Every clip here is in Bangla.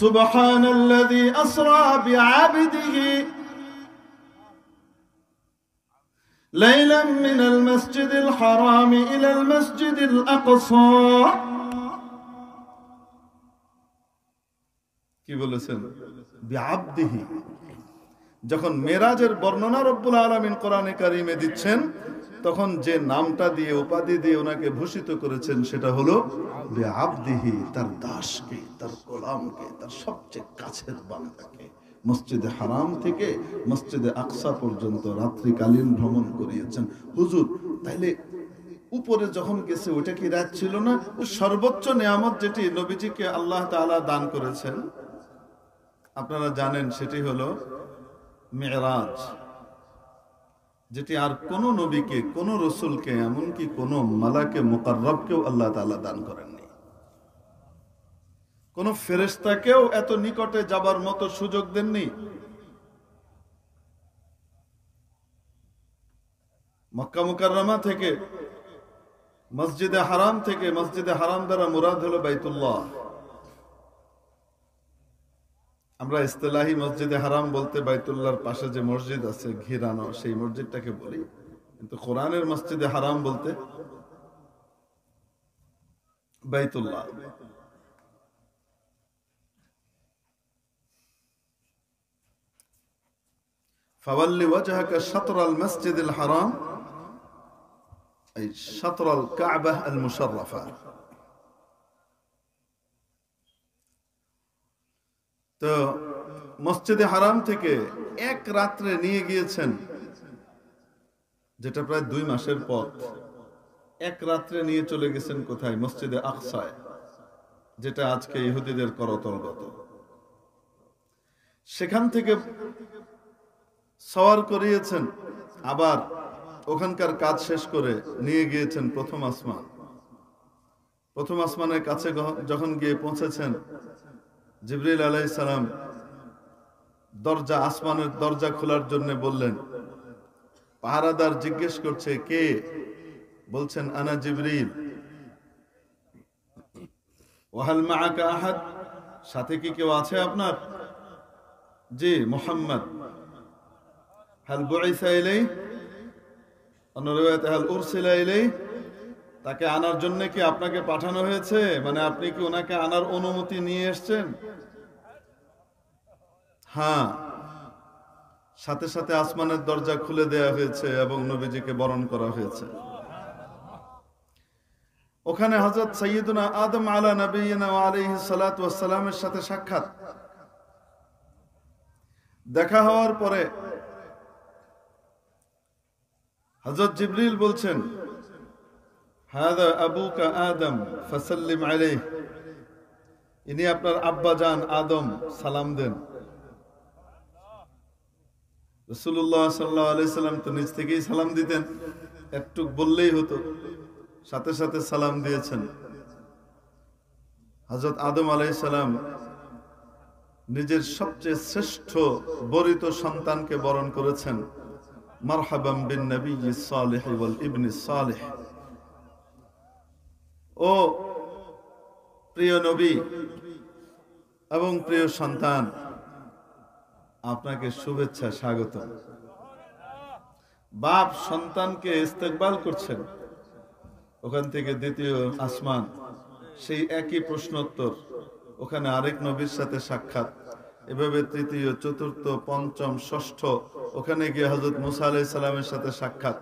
সুবহানাল্লাযী আসরা বিআবদিহি লাইলাম মিনাল মাসজিদিল হারাম ইলাল মাসজিদিল আকসা। কি বলেছেন? বিআবদিহি। যখন মেরাজের বর্ণনা রব্বুল আলামিন কোরআনে কারিমে দিচ্ছেন, তখন যে নামটা দিয়ে উপাধি দিয়ে ওনাকে ভূষিত করেছেন সেটা হলো বিআবদিহি, তার দাসকে, তার গোলামকে, তার সবচেয়ে কাছের বান্দাকে। মসজিদে হারাম থেকে মসজিদে আকসা পর্যন্ত রাত্রিকালীন ভ্রমণ করিয়েছেন। হুজুর, তাইলে উপরে যখন গেছে ওটা কি রাত ছিল না? সর্বোচ্চ নিয়ামত যেটি নবীজিকে আল্লাহ তাআলা দান করেছেন আপনারা জানেন, সেটি হলো মেরাজ, যেটি আর কোন নবীকে, কোন রসুলকে, এমনকি কোন মালাকে মুকাররবকেও আল্লাহ তাআলা দান করেননি। কোন ফেরেশতাকেও এত নিকটে যাবার মতো সুযোগ দেননি। মক্কা মুকাররমা থেকে, মসজিদে হারাম থেকে, মসজিদে হারাম দ্বারা মুরাদ হলো বাইতুল্লাহ। আমরা ইস্তিলাহি মসজিদে হারাম বলতে বাইতুল্লাহর পাশে যে মসজিদ আছে ঘিরানো, সেই মসজিদটাকে বলি, কিন্তু কোরআনের মসজিদে হারাম বলতে বাইতুল্লাহ। ফাওয়াল্লি ওয়াজহাকা শাতরাল মসজিদিল হারাম আই শাতরাল কাবাহ আল মুশাররাফা। তো মসজিদে হারাম থেকে এক রাত্রে নিয়ে গিয়েছেন, যেটা প্রায় 2 মাসের পথ। এক রাত্রে নিয়ে চলে গেছেন কোথায়? মসজিদে আকসায়, যেটা আজকে ইহুদিদের করতলগত। সেখান থেকে সওয়ার করিয়েছেন, আবার ওখানকার কাজ শেষ করে নিয়ে গিয়েছেন প্রথম আসমান। প্রথম আসমানের কাছে যখন গিয়ে পৌঁছেছেন, জিবরিল আলাইহিস সালাম দরজা, আসমানের দরজা খোলার জন্য বললেন। পাহারাদার জিজ্ঞেস করছে, কে? বলছেন, আনা জিবরিল। ওয়াহাল মাআকা আহাদ, সাথে কি কেউ আছে আপনার? জি, মুহাম্মদ। হাল বুইসা ইলাইহি, অন্য riwayate হাল উরসিলা ইলাইহি, তাকে আনার জন্য কি আপনাকে পাঠানো হয়েছে? মানে আপনি কি ওনাকে আনার অনুমতি নিয়ে এসেছেন? হ্যাঁ। সাথে সাথে আসমানের দরজা খুলে দেয়া হয়েছে এবং নবীজিকে বরণ করা হয়েছে। ওখানে হযরত সাইয়্যিদুনা আদম আলা নবিয়িনা ওয়া আলাইহিস সালাতু ওয়াস সালামের সাথে সাক্ষাৎ। দেখা হওয়ার পরে হযরত জিবরিল বলছেন, হাযা আবুকা আদম ফাসাল্লিম আলাইহি, ইনি আপনার আব্বা জান আদম, সালাম দেন। রাসূলুল্লাহ সাল্লাল্লাহু আলাইহি সাল্লাম তো নিজ থেকেই সালাম দিতেন, একটু বললেই হতো, সাথে সাথে সালাম দিয়েছেন। হযরত আদম আলাইহিস সালাম নিজের সবচেয়ে শ্রেষ্ঠ বরিত সন্তানকে বরণ করেছেন। মারহাবাম বিন নবিয়্যিস সালিহ ওয়াল ইবনিস সালিহ, ও প্রিয় নবী এবং প্রিয় সন্তান, আপনাকে শুভেচ্ছা, স্বাগত। বাপ সন্তানকে ইস্তেকবাল করছেন। ওখান থেকে দ্বিতীয় আসমান, সেই একই প্রশ্নোত্তর, ওখানে আরেক নবীর সাথে সাক্ষাৎ। এভাবে তৃতীয়, চতুর্থ, পঞ্চম, ষষ্ঠ, ওখানে গিয়ে হযরত মুসা আলাইহিস সালামের সাথে সাক্ষাৎ।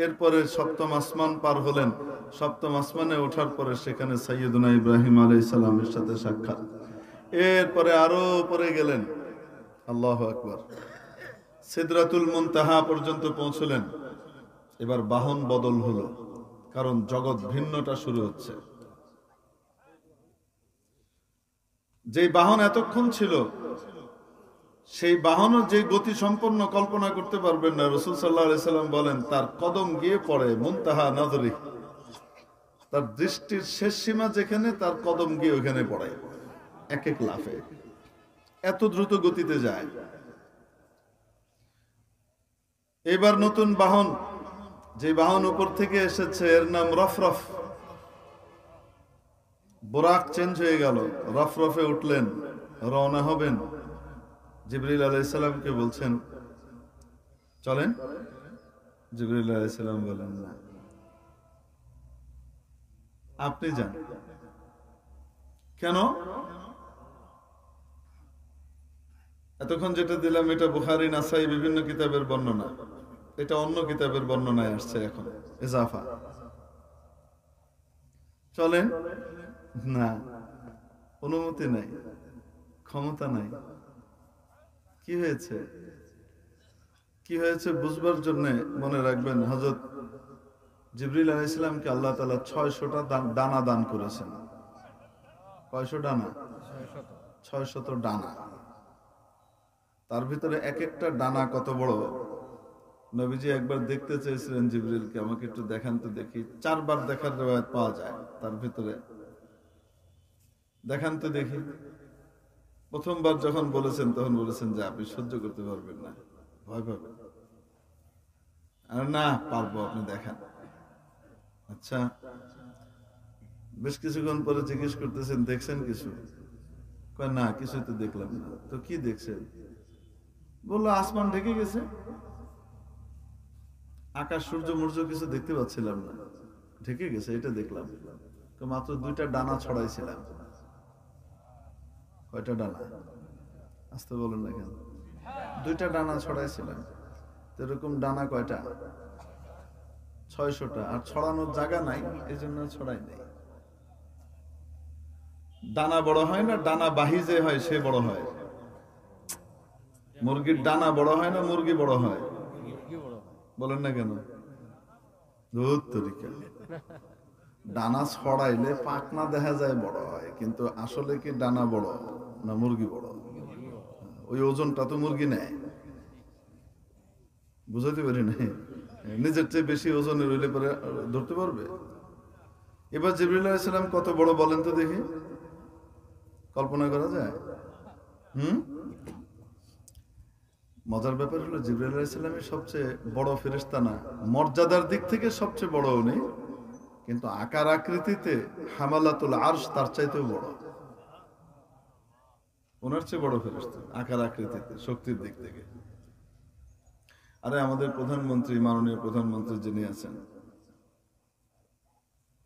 এরপরে সপ্তম আসমান পার হলেন। সপ্তম আসমানে ওঠার পরে সেখানে সাইয়্যিদুনা ইব্রাহিম আলাইহিস সালামের সাথে সাক্ষাৎ। এরপরে আরো উপরে গেলেন, আল্লাহু আকবার, সিদরাতুল মুনতাহা পর্যন্ত পৌঁছলেন। এবার বাহন বদল হলো, কারণ জগৎ ভিন্নটা শুরু হচ্ছে। যে বাহন এতক্ষণ ছিল, সেই বাহনের যে গতি সম্পন্ন কল্পনা করতে পারবেন না। রাসূল সাল্লাল্লাহু আলাইহি সাল্লাম বলেন, তার কদম গিয়ে পড়ে মুনতাহা নজরি, তার দৃষ্টির শেষ সীমা যেখানে, তার কদম গিয়ে ওখানে পড়ে এক এক লাফে। এত দ্রুত গতিতে যায়। এবার নতুন বাহন, যে বাহন উপর থেকে এসেছে, এর নাম রফরফ। বোরাক চেঞ্জ হয়ে গেল, রফরফে উঠলেন। রওনা হবেন, জিবরিল আলাইহিস সালামকে বলছেন চলেন। জিবরিল আলাইহিস সালাম বলেন না, আপনি যান। কেন? এতক্ষণ যেটা দিলাম এটা বুখারী, নাসাই বিভিন্ন কিতাবের বর্ণনা, এটা অন্য কিতাবের বর্ণনায় আসছে এখন ইজাফা। চলেন না, অনুমতি নাই, ক্ষমতা নাই। কি হয়েছে? কি হয়েছে বুঝবার জন্য মনে রাখবেন, হযরত জিবরিল আলাইহিস সালামকে আল্লাহ তাআলা 600টা ডানা দান করেছেন। কয়শো ডানা? 600 ডানা। তার ভিতরে এক একটা ডানা কত বড়। নবীজি একবার দেখতে চেয়েছিলেন জিবরিলকে, আমাকে একটু দেখান তো দেখি। 4 বার দেখার রিওয়ায়াত পাওয়া যায়, তার ভিতরে দেখান তো দেখি। প্রথমবার যখন বলেছেন তখন বলেছেন যে আপনি সহ্য করতে পারবেন না, ভয় পাবেন। আর না, পারবো, আপনি দেখান। আচ্ছা, বেশ কিছুক্ষণ পরে জিজ্ঞেস করতেছেন দেখছেন কিছু? কয় না, কিছু তো দেখলাম না। তো কি দেখছেন? বললো আসমান ঢেকে গেছে, আকাশ সূর্য মূর্য কিছু দেখতে পাচ্ছিলাম না, ঢেকে গেছে, এটা দেখলাম। তো মাত্র 2টা ডানা ছড়াইছিলাম। কয়টা ডানা? আসতে বলেন না কেন? 2টা ডানা ছড়াইছিলাম। এরকম ডানা কয়টা? 600টা। আর ছড়ানোর জায়গা নাই, এই জন্য ছড়াই নাই। ডানা বড় হয় না, ডানা বাহি যে হয় সে বড় হয়। মুরগির ডানা বড় হয় না, মুরগি বড় হয়? বলেন না কেন? ডানা ছড়াইলে পাখনা দেখা যায় বড় হয়, কিন্তু আসলে কি ডানা বড় না মুরগি বড়? ওই ওজনটা তো মুরগি নেয়। বুঝাতে পারি না? নিজের চেয়ে বেশি ওজনের হইলে পরে ধরতে পারবে? এবার জিবরিল আলাইহিস সালাম কত বড় বলেন তো দেখি, কল্পনা করা যায়? মজার ব্যাপার হলো জিবরিল আলাইহিস সালামের সবচেয়ে বড় ফেরেশতা না, মর্যাদার দিক থেকে সবচেয়ে বড় উনি, কিন্তু আকার আকৃতিতে হামালাতুল আরশ তার চাইতেও বড়। ওনার চেয়ে বড় ফেরেশতা আকার আকৃতিতে, শক্তির দিক থেকে। আরে আমাদের প্রধানমন্ত্রী, মাননীয় প্রধানমন্ত্রী যিনি আছেন,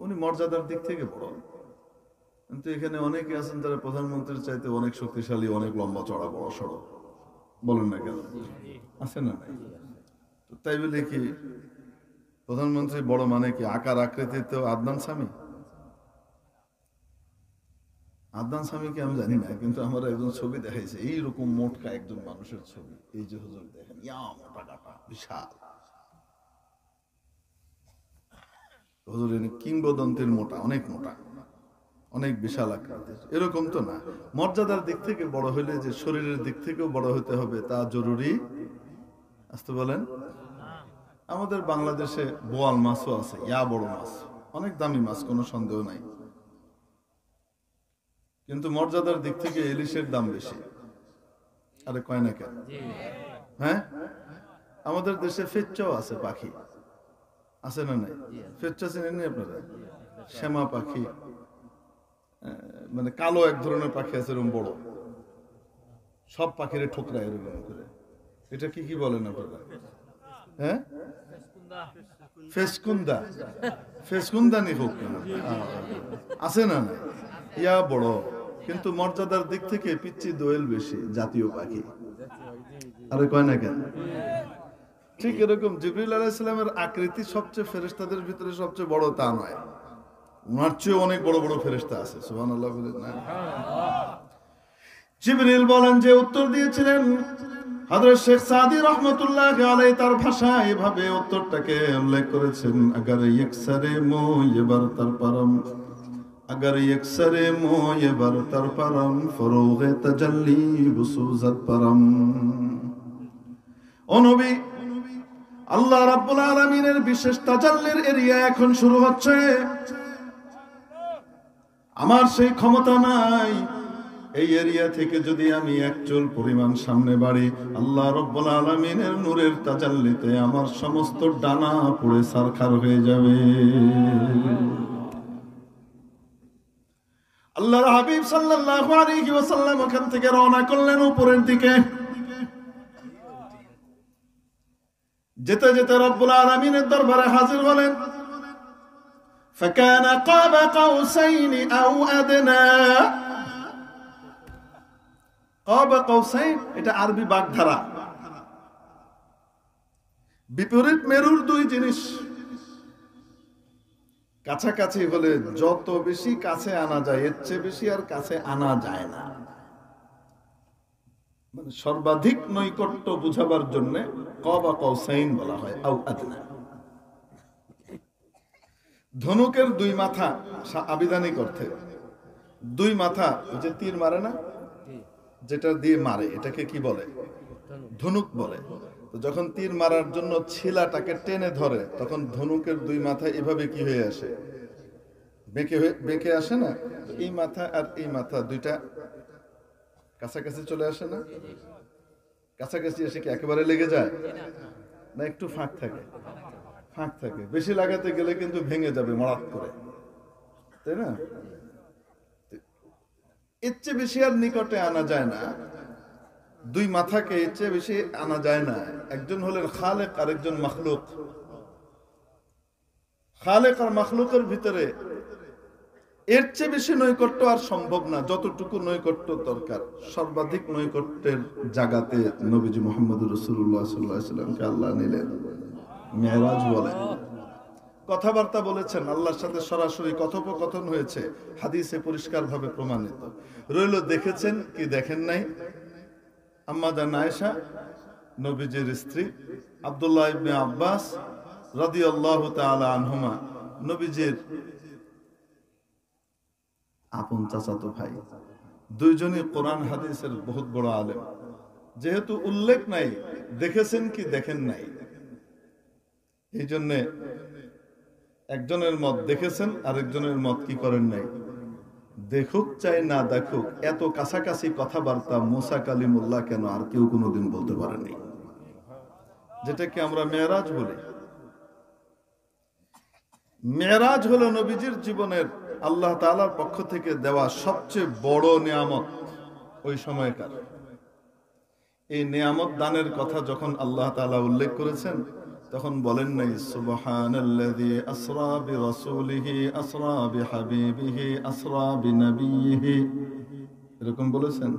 উনি মর্যাদার দিক থেকে বড়, কিন্তু এখানে অনেকে আছেন তারা প্রধানমন্ত্রীর চাইতে অনেক শক্তিশালী, অনেক লম্বা চড়া, বড় সড়ো। বলেন না কেন? আছে না? তাই বলে কি প্রধানমন্ত্রী বড় মানে কি আকার আকৃতিতে আদনান স্বামী? আদনান স্বামীকে আমি জানি না, কিন্তু আমার একজন ছবি দেখাইছে, এইরকম মোটকা একজন মানুষের ছবি। এই যে হুজুর দেখেন, মোটা কাটা, বিশাল হুজুর, কিংবদন্তির মোটা, অনেক মোটা, অনেক বিশাল আকৃতির। এরকম তো না। মর্যাদার দিক থেকে বড় হইলে যে শরীরের দিক থেকেও বড় হতে হবে তা জরুরি? আসতে বলেন। আমাদের বাংলাদেশে বোয়াল মাছও আছে, বড় মাছ, অনেক দামি মাছ, কোনো সন্দেহ নাই, কিন্তু মর্যাদার দিক থেকে ইলিশের দাম বেশি। আরে কয় না কেন? হ্যাঁ, আমাদের দেশে ফেচ্চাও আছে, পাখি আছে না নাই? ফেচ্চা চেনেন আপনারা? শ্যামা পাখি, মানে কালো এক ধরনের পাখি আছে, এরকম বড়, সব পাখিরে ঠোকরায় এরকম করে। এটা কি বলেন আপনারা? হ্যাঁ, ফেসকুন্দা। ফেসকুন্দা নি হোক আছে না? বড়, কিন্তু মর্যাদার দিক থেকে পিচ্চি দোয়েল বেশি, জাতীয় পাখি। আরে কয় না কেন? ঠিক এরকম জিবরিল আলাইহিস সালামের আকৃতি সবচেয়ে ফেরেশতাদের ভিতরে সবচেয়ে বড় তা নয়, ওনার চেয়ে অনেক বড় বড় ফেরেশতা আছে। সুবহানাল্লাহ বলেন না? জিবরিল বলেন যে উত্তর দিয়েছিলেন হযরত শেখ সাদি রাহমাতুল্লাহি আলাইহি, তার ভাষায় এভাবে উত্তরটাকে উল্লেখ করেছেন, আগার ইকসারে মোয়ে বরতর পরম, আগার ইকসারে মোয়ে বরতর পরম, ফরোগে তাজাল্লি বুসুজাত পরম। ও নবী, আল্লাহ রাব্বুল আলামিনের বিশেষ তাজাল্লির এরিয়া এখন শুরু হচ্ছে। আমার সেই ক্ষমতা নাই, এই এরিয়া থেকে যদি আমি এক চুল পরিমাণ সামনে বাড়ি, আল্লাহ রাব্বুল আলামিনের নূরের তাজাল্লিতে আমার সমস্ত ডানা পুড়ে ছারখার হয়ে যাবে। আল্লাহর হাবিব সাল্লাল্লাহু আলাইহি ওয়াসাল্লাম ওখান থেকে রওনা করলেন উপরের দিকে। যেতে যেতে রব্বুল আলামিনের দরবারে হাজির হলেন। ফাকানা কাবা কাউসাইন আও আদনা। কাবা কাউসাইন এটা আরবি বাগধারা, বিপরীত মেরুর দুই জিনিস কাছাকাছি হলে যত বেশি কাছে আনা যায়, এর চেয়ে বেশি আর কাছে আনা যায় না। মানে সর্বাধিক নৈকট্য বুঝাবার জন্য কাবা কাউসাইন বলা হয়, আও আদনা। ধনুকের দুই মাথা আবিধানিক অর্থে দুই মাথা, যে তীর মারে না, যেটা দিয়ে মারে, এটাকে কি বলে? ধনুক বলে। তো যখন তীর মারার জন্য ছিলাটাকে টেনে ধরে, তখন ধনুকের দুই মাথা এভাবে কি হয়ে আসে? বেঁকে আসে না? এই মাথা আর এই মাথা দুইটা কাছাকাছি চলে আসে না? কাছাকাছি এসে কি একেবারে লেগে যায় না? একটু ফাঁক থাকে, ফাঁক থাকে। বেশি লাগাতে গেলে কিন্তু ভেঙে যাবে মরাত করে, তাই না? এর চেয়ে বেশি আর নিকটে আনা যায় না। দুই মাথাকে এর চেয়ে বেশি আনা যায় না। একজন হলেন খালেক আর একজন মাখলুক। খালেক আর মাখলুকের ভিতরে এর চেয়ে বেশি নৈকট্য আর সম্ভব না। যতটুকু নৈকট্য দরকার, সর্বাধিক নৈকট্যের জায়গাতে নবীজি মুহাম্মদুর রাসূলুল্লাহ সাল্লাল্লাহু আলাইহি ওয়াসাল্লামকে আল্লাহ নিলেন। মেরাজ বলে কথাবার্তা বলেছেন, আল্লাহর সাথে সরাসরি কথোপকথন হয়েছে, হাদিসে পরিষ্কারভাবে প্রমাণিত রইল। দেখেছেন কি দেখেন নাই? আম্মা জান আয়েশা নবীজির স্ত্রী, আব্দুল্লাহ ইবনে আব্বাস রাদিয়াল্লাহু তাআলা আনহুমা নবীজির আপন চাচাতো ভাই, দুইজনই কোরআন হাদিসের বহুত বড় আলেম। যেহেতু উল্লেখ নাই দেখেছেন কি দেখেন নাই, এই জন্যে একজনের মত দেখেছেন, আরেকজনের মত কি করেন নাই, দেখুক চাই না দেখুক। এত কাছাকাছি কথাবার্তা মুসা কালিমুল্লাহ কেন আর কেউ কোনোদিন বলতে পারেনি, যেটাকে আমরা মেরাজ বলি। মেরাজ হলো নবীজির জীবনের আল্লাহ তাআলার পক্ষ থেকে দেওয়া সবচেয়ে বড় নিয়ামত ওই সময়কার। এই নিয়ামত দানের কথা যখন আল্লাহ তাআলা উল্লেখ করেছেন, তখন বলেন নাই সুবহানাল্লাযী আসরা বিরাসূলিহি আসরা বিহাবিবিহি আসরা বিনবিয়িহি, এরকম বলেছেন?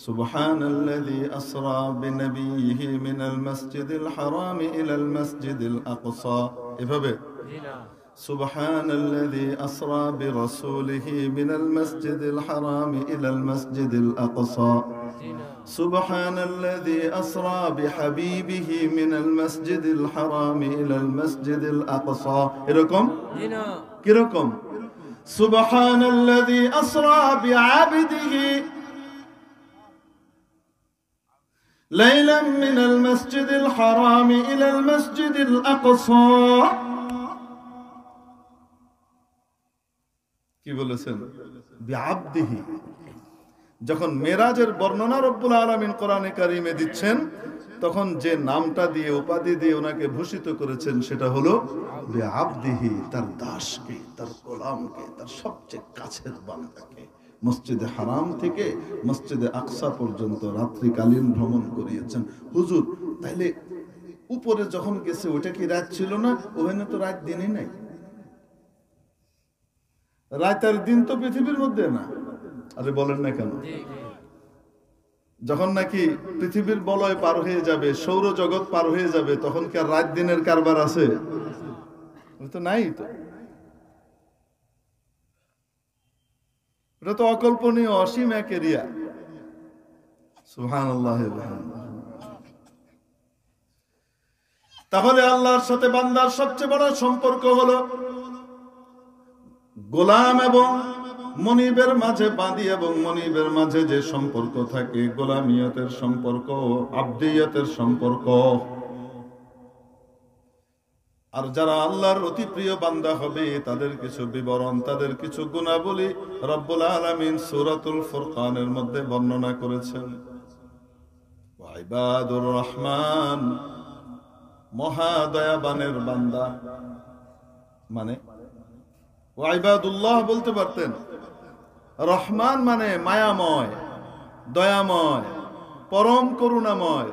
সুবহানাল্লাযী আসরা বিনবিয়িহি মিনাল মাসজিদিল হারামি ইলাল মাসজিদিল আকসা, এভাবে সুবহানাল্লাযী আসরা বিরাসূলিহি মিনাল মাসজিদিল হারামি ইলাল মাসজিদিল আকসা, সুবহানাল্লাযী আসরা বিহাবিবিহি মিনাল মাসজিদিল হারামি ইলাল মাসজিদিল আকসা, এরকম? কিরকম? সুবহানাল্লাযী আসরা বিআবদিহি লাইলাম মিনাল মাসজিদিল হারামি ইলাল মাসজিদিল আকসা। কি বলেছেন? বিআবদিহি। যখন মেরাজের বর্ণনা রব্বুল আলামিন কোরআনে কারিমে দিচ্ছেন, তখন যে নামটা দিয়ে উপাধি দিয়ে ওনাকে ভূষিত করেছেন সেটা হলো বিআবদিহি, তার দাসকে, তার গোলামকে, তার সবচেয়ে কাছের বান্দাকে। মসজিদে হারাম থেকে মসজিদে আকসা পর্যন্ত রাত্রিকালীন ভ্রমণ করিয়েছেন। হুজুর, তাইলে উপরে যখন গেছে ওটা কি রাত ছিল না? ওখানে তো রাত দিনই নাই। রাত আর দিন তো পৃথিবীর মধ্যে না। আরে বলেন না কেন? যখন নাকি পৃথিবীর বলয় পার হয়ে যাবে, সৌরজগৎ পার হয়ে যাবে, তখন কি আর রাত দিনের কারবার আছে? তো নাই। তো এটা তো অকল্পনীয়, অসীম এক এরিয়া। সুবহানাল্লাহ। তাহলে আল্লাহর সাথে বান্দার সবচেয়ে বড় সম্পর্ক হলো গোলাম এবং মনিবের মাঝে, বাঁধি এবং মনিবের মাঝে যে সম্পর্ক থাকে, গোলামিয়তের সম্পর্ক, আব্দিয়তের সম্পর্ক। আর যারা আল্লাহর অতি প্রিয় বান্দা হবে, তাদের কিছু বিবরণ, তাদের কিছু গুণাবলী রব্বুল আলামিন সূরাতুল ফুরকানের মধ্যে বর্ণনা করেছেন। ইবাদুর রহমান, মহাদয়াবানের বান্দা, মানে ইবাদুল্লাহ বলতে পারতেন, রহমান মানে মায়াময়, দয়াময়, পরম করুণাময়।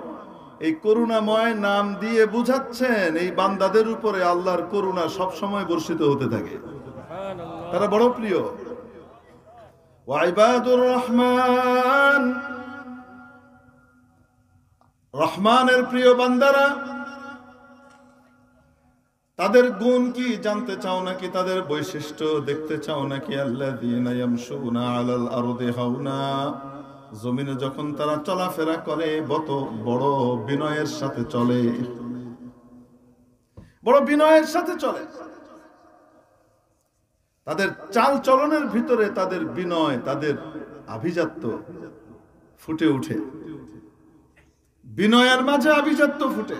এই করুণাময় নাম দিয়ে বুঝাচ্ছেন এই বান্দাদের উপরে আল্লাহর করুণা সবসময় বর্ষিত হতে থাকে, তারা বড় প্রিয়। ওয়াইবাদুর রহমান, রহমানের প্রিয় বান্দারা, তাদের গুণ কি জানতে চাও নাকি তাদের বৈশিষ্ট্য দেখতে চাও নাকি? আল্লাযীনা ইয়ামশুনা আলাল আরদি হাওনা, জমিনে যখন তারা চলাফেরা করে বড় বিনয়ের সাথে চলে, বড় বিনয়ের সাথে চলে। তাদের চাল চলনের ভিতরে তাদের বিনয়, তাদের আভিজাত্য ফুটে ওঠে। বিনয়ের মাঝে আভিজাত্য ফুটে।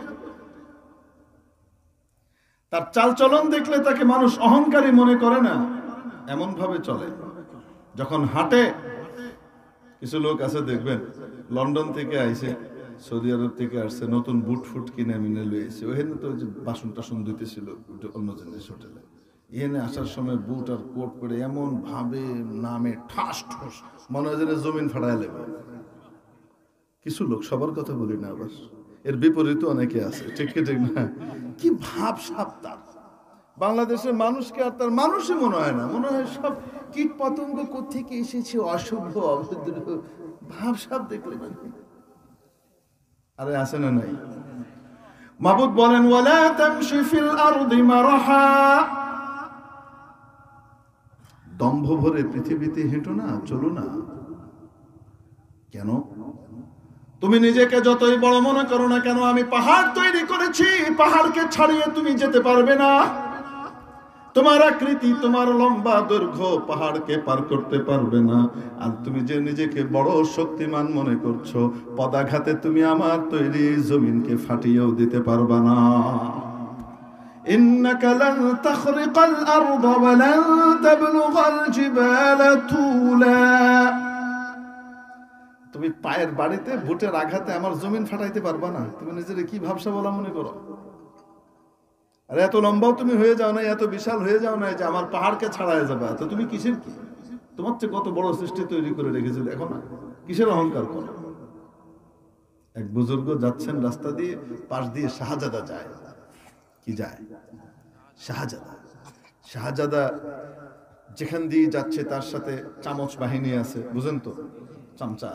তার চাল চলন দেখলে তাকে মানুষ অহংকারী মনে করে না, এমন ভাবে চলে। যখন হাঁটে, কিছু লোক আছে দেখবেন লন্ডন থেকে আইছে, সৌদি আরব থেকে আসছে, নতুন বুট ফুট কিনে মিনে লইছে, ওখানে তো বাসন টাসন দিতেছিল অন্য জিনিস হোটেলে, এখানে আসার সময় বুট আর কোট পরে এমন ভাবে নামে ঠাস ঠোস, মনে হয় যেন জমিন ফাটায় লেবে। কিছু লোক, সবার কথা বলি না, আবার এর বিপরীত অনেকে আছে, ঠিক কি ঠিক না? কি ভাব সাপ তার! বাংলাদেশের মানুষকে আর তার মানুষই মনে হয় না, মনে হয় সব কীট পতঙ্গ কোত্থেকে এসেছে, অশুভ অভদ্র ভাব সাপ দেখলে মানে। আরে আছে না নাই? মাবুদ বলেন ওয়ালা তামশি ফিল আরদি মারহা, দম্ভ ভরে পৃথিবীতে হেঁটো না, চলো না। কেন? তুমি নিজেকে যতই বড় মনে করো না কেন, আমি পাহাড় তৈরি করেছি, পাহাড়কে ছাড়িয়ে তুমি যেতে পারবে না। তোমার আকৃতি, তোমার লম্বা দৈর্ঘ্য পাহাড়কে পার করতে পারবে না। আর তুমি যে নিজেকে বড় শক্তিমান মনে করছো, পদাঘাতে তুমি আমার তৈরি জমিনকে ফাটিয়েও দিতে পারবে না। ইন্নাকা লান তাখরিকাল আরদা ওয়া লান তাবলুগাল জিবালা তুলা, তুমি পায়ের বাড়িতে বুটের আঘাতে আমার জমিন ফাটাইতে পারবা না। তুমি নিজের কি ভাবসা বলা মনে করো? আর এত লম্বাও তুমি হয়ে যাও না, এত বিশাল হয়ে যাও না যে আমার পাহাড়কে ছাড়াই যাবে। তো তুমি কিসের কি? তোমার চেয়ে কত বড় সৃষ্টি তৈরি করে রেখেছিল, দেখো না, কিসের অহংকার করো? এক বুজুর্গ যাচ্ছেন রাস্তা দিয়ে, পাশ দিয়ে শাহজাদা যায়। কি যায়? শাহজাদা। শাহজাদা যেখান দিয়ে যাচ্ছে তার সাথে চামচ বাহিনী আছে, বুঝেন তো, চামচা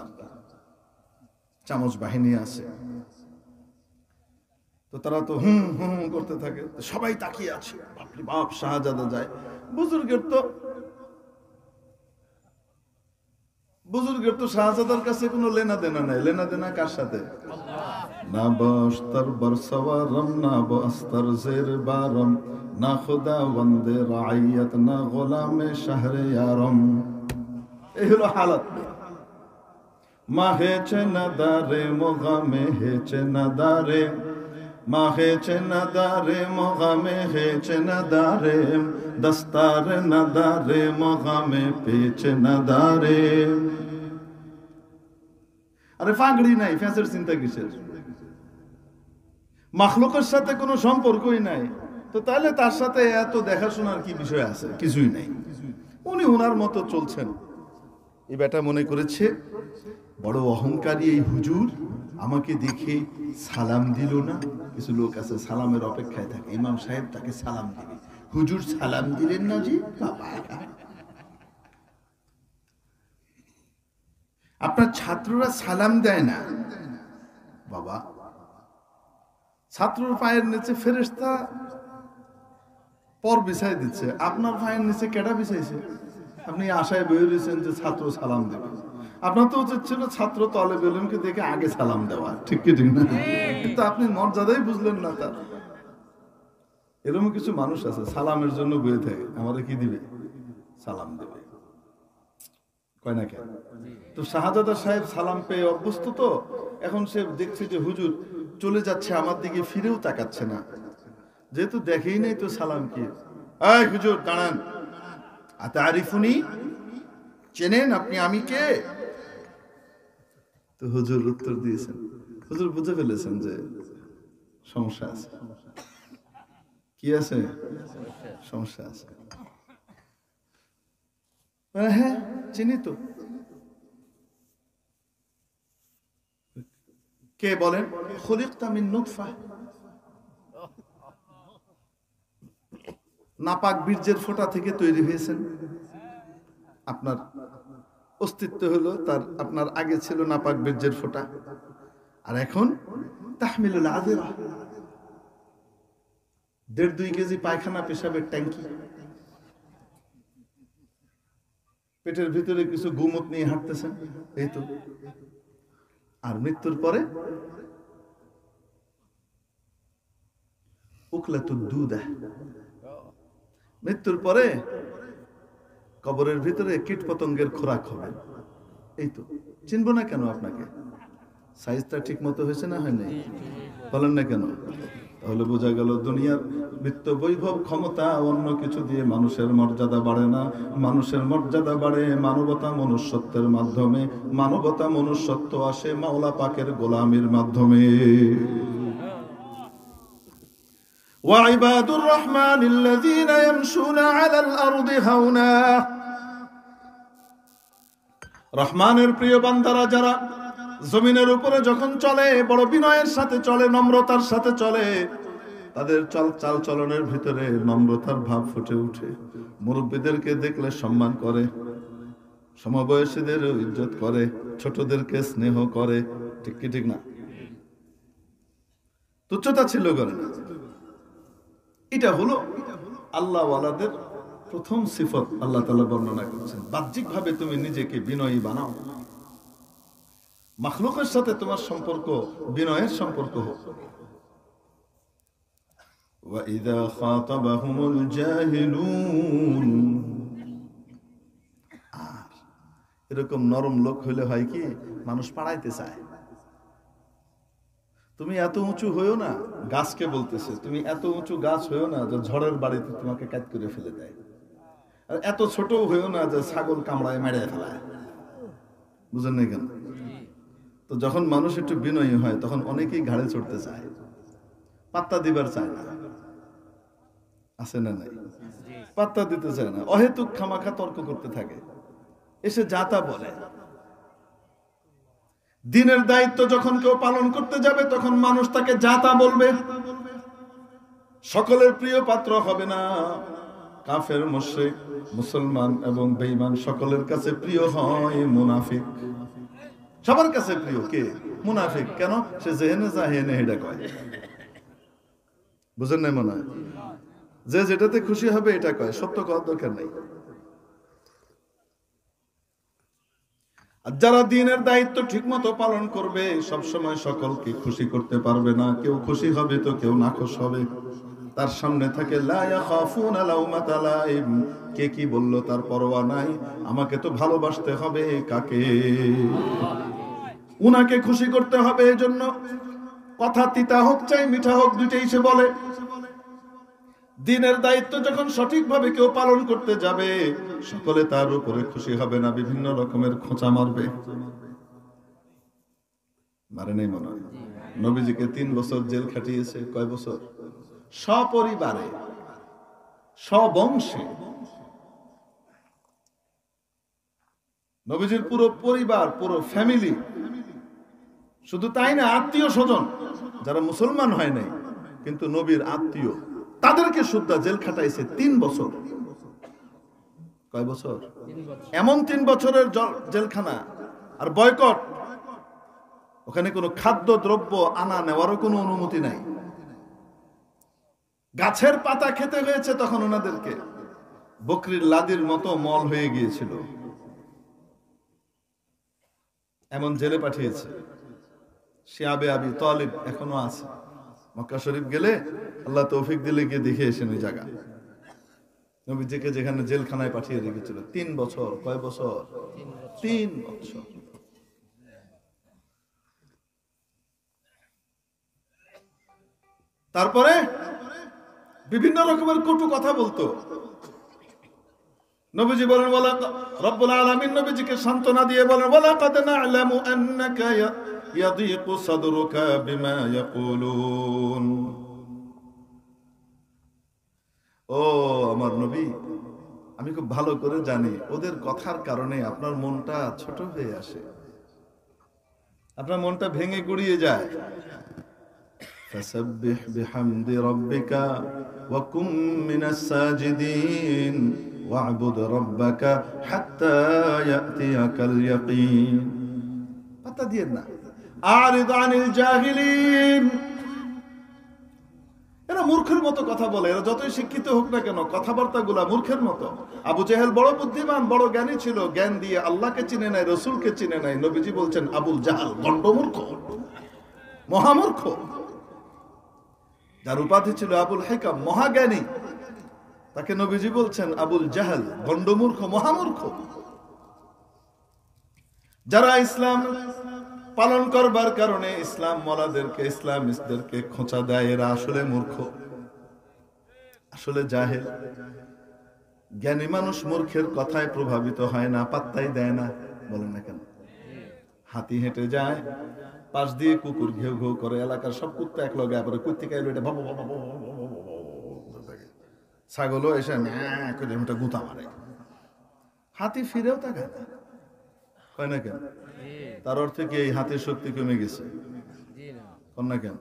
চামচ বাহিনী আছে। তো তারা তো হুম হুম করতে থাকে, সবাই তাকিয়ে আছে, বাপরে বাপ শাহজাদা যায়। বুজুর্গের তো শাহজাদার কাছে কোনো লেনা দেনা নাই। লেনা দেনা কার সাথে? না বস্তার বরসওয়ারম, না বস্তার জের বারম, না খুদা বন্দে রাইয়াত, না গোলামে শাহরে ইয়ারম। এই হলো হালত। মা হেছে না দারে মোগামে হেছে না দারে, মা হেছে না দারে মোগামে হেছে না দারে, দস্তার না দারে মোগামে পেছে না দারে। আরে পাগড়ি নাই, ফ্যাসের চিন্তা কিসের? মাখলুকের সাথে কোনো সম্পর্কই নাই, তো তাহলে তার সাথে এত দেখাশোনার কি বিষয় আছে? কিছুই নাই। উনি ওনার মতো চলছেন। এই বেটা মনে করেছে বড় অহংকারী এই হুজুর, আমাকে দেখে সালাম দিল না। কিছু লোক আছে সালামের অপেক্ষায় থাকে, ইমাম সাহেব তাকে সালাম দিবে, হুজুর সালাম দিলেন না জি। বাবা, আপনার ছাত্ররা সালাম দেয় না। বাবা, ছাত্রর পায়ের নিচে ফেরেশতা পর বিছাই দিচ্ছে, আপনার পায়ের নিচে কেডা বিছাইছে? আপনি আশায় বয়ে রয়েছেন যে ছাত্র সালাম দেবে। আপনার তো উচিত ছিল ছাত্র তালেবে ইলমকে দেখে আগে সালাম দেওয়া, ঠিক কি ঠিক না? কিন্তু আপনি মর্যাদাই বুঝলেন না তার। এরকম কিছু মানুষ আছে সালামের জন্য বয়ে থাকে, আমাদের কি দিবে? সালাম দেবে, কয় না কেন? তো শাহজাদা সাহেব সালাম পেয়ে অভ্যস্ত, তো এখন সে দেখছে যে হুজুর চলে যাচ্ছে, আমার দিকে ফিরেও তাকাচ্ছে না। যেহেতু দেখেই নাই তো সালাম কি? এই হুজুর দাঁড়ান, আতারিফুনি, চেনেন আপনি আমি কে? তো হুজুর উত্তর দিয়েছেন, হুজুর বুঝে ফেলেছেন যে সমস্যা আছে। কি আছে? সমস্যা আছে। হ্যাঁ চিনি তো। কে বলেন? খুলিকতা মিন নুতফা, নাপাক বীর্যের ফোঁটা থেকে তৈরি হয়েছেন। আপনার অস্তিত্ব হলো তার, আপনার আগে ছিল নাপাক বীর্যের ফোঁটা, আর এখন তাহমিলুল আযিরা, 1.5-2 কেজি পায়খানা পেশাবের ট্যাঙ্কি, পেটের ভিতরে কিছু গুমত নিয়ে হাঁটতেছেন, এই তো। আর মৃত্যুর পরে উকলাতুদ দুদা, মৃত্যুর পরে কবরের ভিতরে কীট পতঙ্গের খোরাক হবে, এই তো। চিনবো না কেন আপনাকে? সাইজটা ঠিক মতো হয়েছে না হয়নি? বলেন না কেন? তাহলে বোঝা গেল দুনিয়ার বৃত্ত বৈভব ক্ষমতা অন্য কিছু দিয়ে মানুষের মর্যাদা বাড়ে না। মানুষের মর্যাদা বাড়ে মানবতা মনুষ্যত্বের মাধ্যমে। মানবতা মনুষ্যত্ব আসে মাওলা পাকের গোলামির মাধ্যমে। وعباد الرحمن الذين يمشون على الأرض هونا, রহমানের প্রিয় বান্দারা যারা জমিনের উপরে যখন চলে বড় বিনয়ের সাথে চলে, নম্রতার সাথে চলে, তাদের চাল চলনের ভিতরে নম্রতার ভাব ফুটে ওঠে। মুরব্বীদেরকে দেখলে সম্মান করে, সমবয়সীদের ইজ্জত করে, ছোটদেরকে স্নেহ করে, ঠিক কি ঠিক না? তুচ্ছতা ছিল করে না। এটা হলো আল্লাহ ওয়ালাদের প্রথম সিফত। আল্লাহ তাআলা বর্ণনা করেছেন, বাহ্যিক ভাবে তুমি নিজেকে বিনয়ী বানাও, মাখলুকের সাথে তোমার সম্পর্ক বিনয়ের সম্পর্ক হোক। وَإِذَا خَاطَبَهُمُ الْجَاهِلُونَ, আর এরকম নরম লোক হলে হয় কি, মানুষ পাড়াইতে চায়। তুমি এত উঁচু হইও না, গাছকে বলতেছে, তুমি এত উঁচু গাছ হইও না যে ঝড়ের বাড়িতে তোমাকে কাট করে ফেলে দেয়। আর এত ছোট হইও না যে ছাগল কামড়ায় মেরে ফেলায়। বুঝেন না কেন? তো যখন মানুষ একটু বিনয়ী হয় তখন অনেকেই ঘাড়ে চড়তে চায়, পাত্তা দিবার চায় না। আছে না নাই? পাত্তা দিতে চায় না, অহেতুক খামাখা তর্ক করতে থাকে, এসে যাতা বলে। দিনের দায়িত্ব যখন কেউ পালন করতে যাবে তখন মানুষ তাকে যাতা বলবে। সকলের প্রিয় পাত্র হবে না। কাফের, মুশরিক, মুসলমান এবং বেঈমান সকলের কাছে প্রিয় হয় মুনাফিক। সবার কাছে প্রিয় কে? মুনাফিক। কেন? সে যেহেনে যা হেনে হেডা কয়। বুঝেন নাই মনে হয়? যে যেটাতে খুশি হবে এটা কয়, সত্য করার দরকার নাই। আর যারা দ্বীনের দায়িত্ব ঠিকমতো পালন করবে সবসময় সকলকে খুশি করতে পারবে না। কেউ খুশি হবে তো কেউ নাখুশ হবে। তার সামনে থাকে লা ইয়াখাফুনা লাউমাতা লাইম, কে কি বললো তার পরোয়া নাই। আমাকে তো ভালোবাসতে হবে কাকে? উনাকে খুশি করতে হবে। এজন্য কথা তিতা হোক চাই মিঠা হোক, দুইটাই সে বলে। দিনের দায়িত্ব যখন সঠিকভাবে কেউ পালন করতে যাবে সকলে তার উপরে খুশি হবে না, বিভিন্ন রকমের খোঁচা মারবে। মারে নাই মনে হয়? নবীজিকে 3 বছর জেল খাটিয়েছে। কয় বছর? সপরিবারে, সবংশে। নবীজির পুরো পরিবার, পুরো ফ্যামিলি, শুধু তাই না, আত্মীয় স্বজন যারা মুসলমান হয় নাই কিন্তু নবীর আত্মীয়, তাদেরকে সুদ্ধা জেল খাটাইছে 3 বছর। কয় বছর? এমন 3 বছরের জেলখানা। আর বয়কট, ওখানে কোনো খাদ্য দ্রব্য আনা নেওয়ারও কোনো অনুমতি নাই। গাছের পাতা খেতে হয়েছে তখন ওনাদেরকে, বকরির লাদির মতো মল হয়ে গিয়েছিল, এমন জেলে পাঠিয়েছে। শিয়াবে আবি তালিব এখনো আছে। মক্কা শরীফ গেলে আল্লাহ তৌফিক দিলে গিয়ে দেখে এসেন ওই জায়গা। নবীজিকে যেখানে জেলখানায় পাঠিয়ে রেখেছিল 3 বছর। কয় বছর? 3 বছর। তারপরে বিভিন্ন রকমের কটু কথা বলতো। নবীজি বলেন, ওয়ালা রব্বুল আলামিন নবীজিকে সান্ত্বনা দিয়ে বলেন, ওয়ালাকাদ না'লামু আন্নাকা ইয়াযীকু সাদরুকা বিমা ইয়াকুলুন। ও আমার নবী, আমি খুব ভালো করে জানি ওদের কথার কারণে আপনার মনটা ছোট হয়ে আসে, আপনার মনটা ভেঙে গুড়িয়ে যায়। فسبح بحمد ربك وكن من الساجدين واعبد ربك حتى يأتيك اليقين। পাতা দিয়ে না, আরিদ আনিল জাহিলিন। এরা মূর্খের মতো কথা বলে, এরা যতই শিক্ষিত হোক না কেন কথাবার্তাগুলা মূর্খের মতো। আবু জেহেল বড় বুদ্ধিমান, বড় জ্ঞানী ছিল, জ্ঞান দিয়ে আল্লাহকে চিনে নাই, রসুলকে চিনে নাই। নবীজি বলছেন আবুল জাহাল গণ্ডমূর্খ, মহামূর্খ। যার উপাধি ছিল আবুল হিকাম, মহাজ্ঞানী, তাকে নবীজি বলছেন আবুল জাহাল গণ্ডমূর্খ, মহামূর্খ। যারা ইসলাম পালন করবার কারণে ইসলাম ওয়ালাদেরকে, ইসলামিস্টদেরকে খোঁচা দেয়, এরা আসলে মূর্খ, আসলে জাহেল। জ্ঞানী মানুষ মূর্খের কথায় প্রভাবিত হয় না, পাত্তাই দেয় না। বলেন না কেন? হাতি হেঁটে যায়, পাশ দিয়ে কুকুর ঘেউ ঘেউ করে, এলাকার সব কুত্তা এক লগে পরে কুত্তি খাইলো, এটা ছাগলও এসে গুতা মারে, হাতি ফিরেও তাকায় না, হয় না কেন? তার অর্থে কি এই হাতির শক্তি কমে গেছে? না কেন?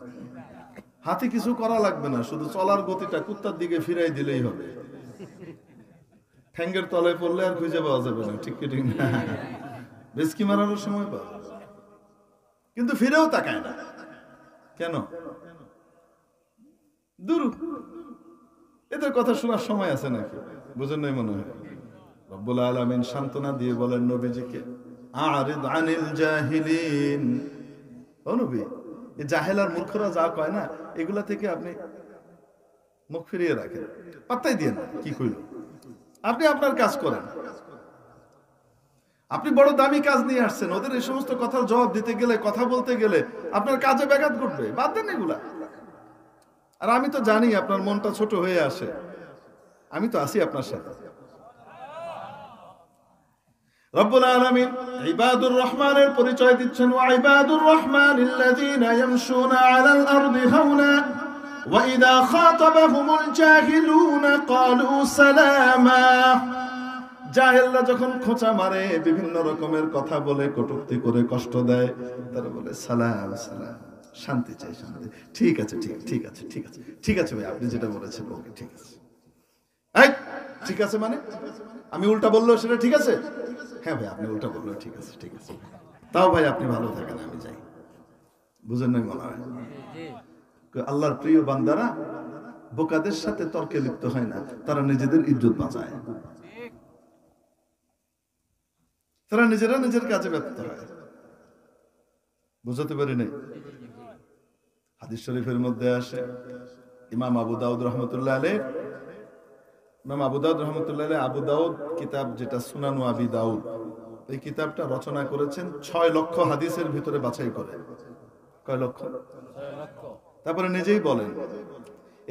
হাতি কিছু করা লাগবে না, শুধু চলার গতিটা কুত্তার দিকে ফিরাই দিলেই হবে। ঠ্যাঙ্গের তলায় পড়লে আর খুঁজে পাওয়া যাবে না, ঠিক কি ঠিক না? বেশকি মারানোর সময় পাওয়া, কিন্তু ফিরেও তাকায় না কেন? দূর, এদের কথা শোনার সময় আছে নাকি? বুঝেন নাই মনে হয়। রব্বুল আলামিন সান্ত্বনা দিয়ে বলেন নবীজিকে, আরিদ আনিল জাহিলিন। ও নবী, এই জাহেল আর মূর্খরা যা কয় না, এগুলা থেকে আপনি মুখ ফিরিয়ে রাখেন, পাত্তাই দিয়ে না কি কইল। আপনি আপনার কাজ করেন। আপনি বড় দামি কাজ নিয়ে আসছেন, ওদের এই সমস্ত কথার জবাব দিতে গেলে, কথা বলতে গেলে আপনার কাজে ব্যাঘাত ঘটবে, বাদ দেন এগুলা। আর আমি তো জানি আপনার মনটা ছোট হয়ে আসে, আমি তো আছি আপনার সাথে। রব্বুল আলামিন ইবাদুর রহমানের পরিচয় দিচ্ছেন, ওয়া ইবাদুর রহমানিল্লাযীনা ইয়ামশুনা আলাল আরদি হাওনা ওয়া ইযা খাতাবাহুমুল জাহিলুনা ক্বালু সালামা। জাহেলরা যখন খোঁচা মারে, বিভিন্ন রকমের কথা বলে, কটূক্তি করে, কষ্ট দেয়, তারা বলে সালাম সালাম, শান্তি চাই, শান্তি। ঠিক আছে, ঠিক আছে, ঠিক আছে, ঠিক আছে ভাই, আপনি যেটা বলেছেন ওকে ঠিক আছে। এই ঠিক আছে মানে আমি উল্টা বললেও সেটা ঠিক আছে? হ্যাঁ ভাই, আপনি উল্টা বললেও ঠিক আছে, ঠিক আছে। তাও ভাই আপনি ভালো থাকেন, আমি যাই। বুঝেন নাই মনে হয়? আল্লাহর প্রিয় বান্দারা বোকাদের সাথে তর্কে লিপ্ত হয় না, তারা নিজেদের ইজ্জত বাঁচায়, তারা নিজেরা নিজের কাজে ব্যস্ত হয়। বুঝতে পারি নাই? হাদিস শরীফের মধ্যে আসে, ইমাম আবু দাউদ রহমতুল্লাহ আলাইহ, ইমাম আবু দাউদ রহমতুল্লাহ আলাইহ আবু দাউদ কিতাব, যেটা সুনানু আবি দাউদ, এই কিতাবটা রচনা করেছেন 6 লক্ষ হাদিসের ভিতরে বাছাই করে। কয় লক্ষ? তারপরে নিজেই বলেন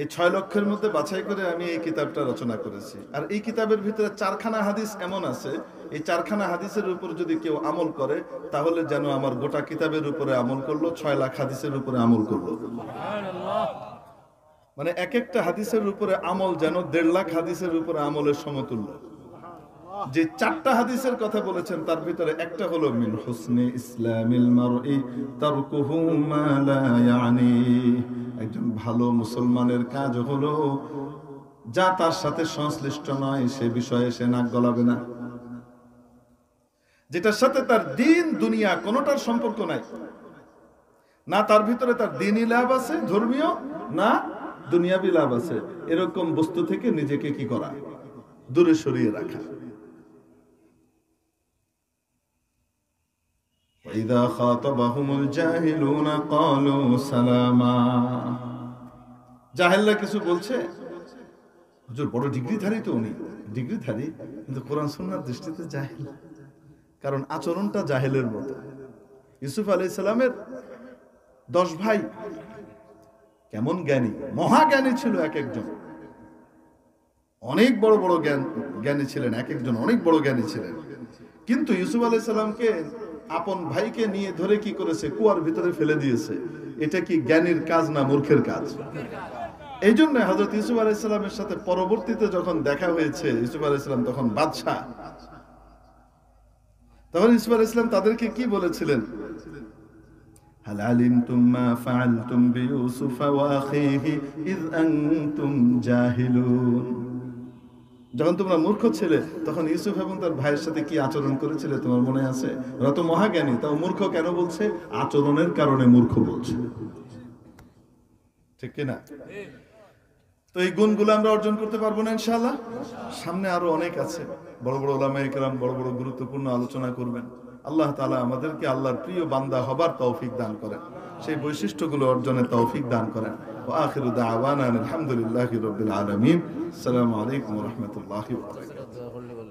এই 6 লক্ষের মধ্যে বাছাই করে আমি এই কিতাবটা রচনা করেছি। আর এই কিতাবের ভিতরে 4খানা হাদিস এমন আছে, এই 4খানা হাদিসের উপর যদি কেউ আমল করে, তাহলে যেন আমার গোটা কিতাবের উপরে আমল করলো, 6 লাখ হাদিসের উপরে আমল করলো। মানে এক একটা হাদিসের উপরে আমল যেন 1.5 লাখ হাদিসের উপরে আমলের সমতুল্য। যে 4টা হাদিসের কথা বলেছেন, তার ভিতরে একটা হলো মিন হুসনি ইসলামিল মারই তারকুহু মা লা ইয়ানি। একজন ভালো মুসলমানের কাজ হলো যা তার সাথে সংশ্লিষ্ট নয় সে বিষয়ে সে নাক গলাবে না, যেটার সাথে তার দিন দুনিয়া কোনোটার সম্পর্ক নাই, না তার ভিতরে তার দ্বীনি লাভ আছে ধর্মীয়, না দুনিয়াবি লাভ আছে, এরকম বস্তু থেকে নিজেকে কি করা? দূরে সরিয়ে রাখা। وَإِذَا خَاطَبَهُمُ الْجَاهِلُونَ قَالُوا سَلَامًا। জাহেলরা কিছু বলছে, হুজুর বড় ডিগ্রিধারী তো উনি, ডিগ্রিধারী কিন্তু কোরআন সুন্নাহর দৃষ্টিতে জাহেল, কারণ আচরণটা জাহেলের মতো। ইউসুফ আলাইহিস সালামের 10 ভাই কেমন জ্ঞানী, মহাজ্ঞানী ছিল এক একজন, অনেক বড় বড় জ্ঞানী ছিলেন, এক একজন অনেক বড় জ্ঞানী ছিলেন। কিন্তু ইউসুফ আলাইহিস সালামকে আপন ভাইকে নিয়ে ধরে কি করেছে? কুয়ার ভিতরে ফেলে দিয়েছে। এটা কি জ্ঞানীর কাজ না মূর্খের কাজ? এই জন্য হযরত ইউসুফ আলাইহিস সালামের সাথে পরবর্তীতে যখন দেখা হয়েছে, ইউসুফ আলাইহিস সালাম তখন বাদশা, তখন ইউসুফ আলাইহিস সালাম তাদেরকে কি বলেছিলেন? হাল আলিমতুম মা ফাআলতুম বিইউসুফ ওয়া আখিহি ইয আনতুম জাহিলুন। যখন তোমরা মূর্খ ছিলে তখন ইউসুফ এবং তার ভাইয়ের সাথে কি আচরণ করেছিলে তোমার মনে আছে? ওরা তো মহাজ্ঞানী, তাও মূর্খ কেন বলছে? আচরণের কারণে মূর্খ বলছে, ঠিক কিনা? তো এই গুণগুলো আমরা অর্জন করতে পারবো না ইনশাআল্লাহ? সামনে আরো অনেক আছে, বড় বড় উলামায়ে কেরাম বড় বড় গুরুত্বপূর্ণ আলোচনা করবেন। আল্লাহ তাআলা আমাদেরকে আল্লাহর প্রিয় বান্দা হবার তৌফিক দান করেন, সেই বৈশিষ্ট্যগুলো অর্জনের তৌফিক দান করেন। ওয়া আখিরু দাওয়ানা আলহামদুলিল্লাহি রাব্বিল আলামিন। আসসালামু আলাইকুম ওয়া রাহমাতুল্লাহি ওয়া বারাকাতুহু।